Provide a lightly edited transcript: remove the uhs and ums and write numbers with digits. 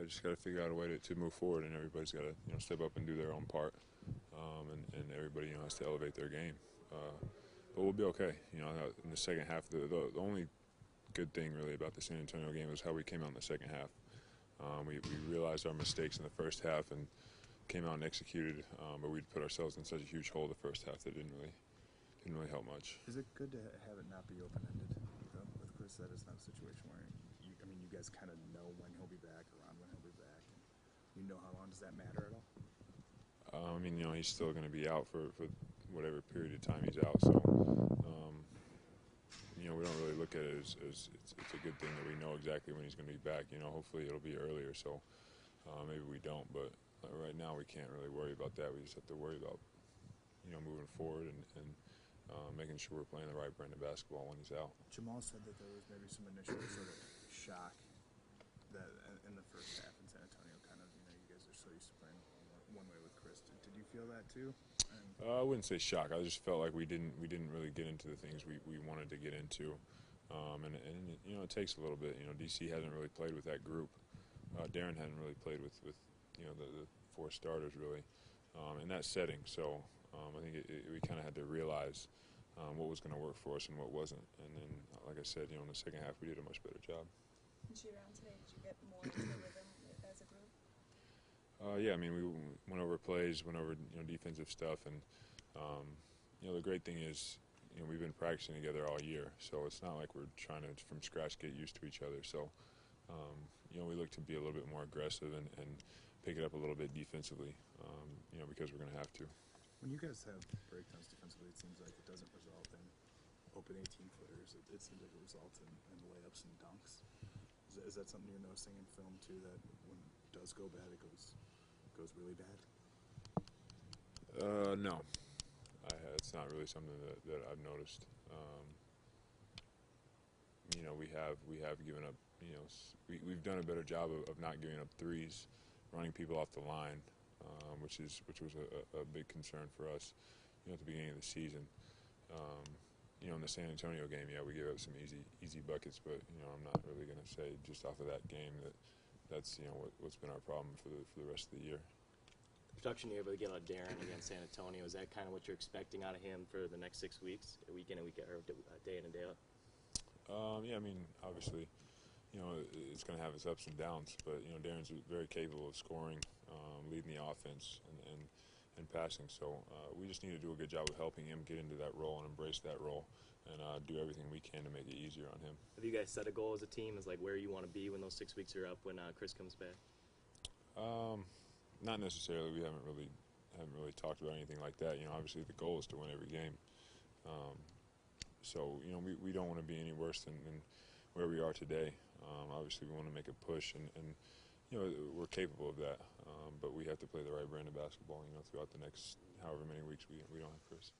just got to figure out a way to move forward, and everybody's got to step up and do their own part, and everybody has to elevate their game. But we'll be okay. In the second half, the only good thing really about the San Antonio game was how we came out in the second half. We realized our mistakes in the first half and came out and executed, but we'd put ourselves in such a huge hole the first half that didn't really help much. Is it good to have it not be open-ended with Chris? That it's not a situation where you guys kind of know when he'll be back, around when he'll be back, and you know how long. Does that matter at all? He's still going to be out for whatever period of time he's out, so we don't really look at it as it's a good thing that we know exactly when he's going to be back. Hopefully it'll be earlier, so maybe we don't, but right now we can't really worry about that. We just have to worry about moving forward and making sure we're playing the right brand of basketball when he's out. Jamal said that there was maybe some initial sort of shock that in the first half in San Antonio, kind of, you guys are so used to playing one way with Chris. Did you feel that too? I wouldn't say shock. I just felt like we didn't really get into the things we wanted to get into, and it takes a little bit. DC hasn't really played with that group. Darren hadn't really played with the four starters really in that setting. So I think we kind of had to realize what was going to work for us and what wasn't. And then, like I said, in the second half we did a much better job. In shoot around today, did you get more into the rhythm as a group? Yeah, we went over plays, went over defensive stuff, and the great thing is we've been practicing together all year, so it's not like we're trying to from scratch get used to each other. So we look to be a little bit more aggressive and pick it up a little bit defensively, because we're going to have to. When you guys have breakdowns defensively, it seems like it doesn't result in open 18-footers. It seems like it results in layups and dunks. Is that something you're noticing in film too, that when it does go bad, it goes really bad? No. It's not really something that I've noticed. We have given up. We've done a better job of not giving up threes, running people off the line, which was a big concern for us, at the beginning of the season. In the San Antonio game, we gave up some easy buckets, but I'm not really going to say just off of that game that's what's been our problem for the rest of the year. Production you're able to get out of Darren against San Antonio, is that kind of what you're expecting out of him for the next 6 weeks, week in and week out, or day in and day out? Obviously, it's going to have its ups and downs, but Darren's very capable of scoring, leading the offense, and passing. So we just need to do a good job of helping him get into that role and embrace that role, and do everything we can to make it easier on him. Have you guys set a goal as a team, as like where you want to be when those 6 weeks are up, when Chris comes back? Not necessarily. We haven't really talked about anything like that. Obviously the goal is to win every game. So we don't want to be any worse than where we are today. Obviously we want to make a push, and we're capable of that. But we have to play the right brand of basketball, throughout the next however many weeks we don't have Chris.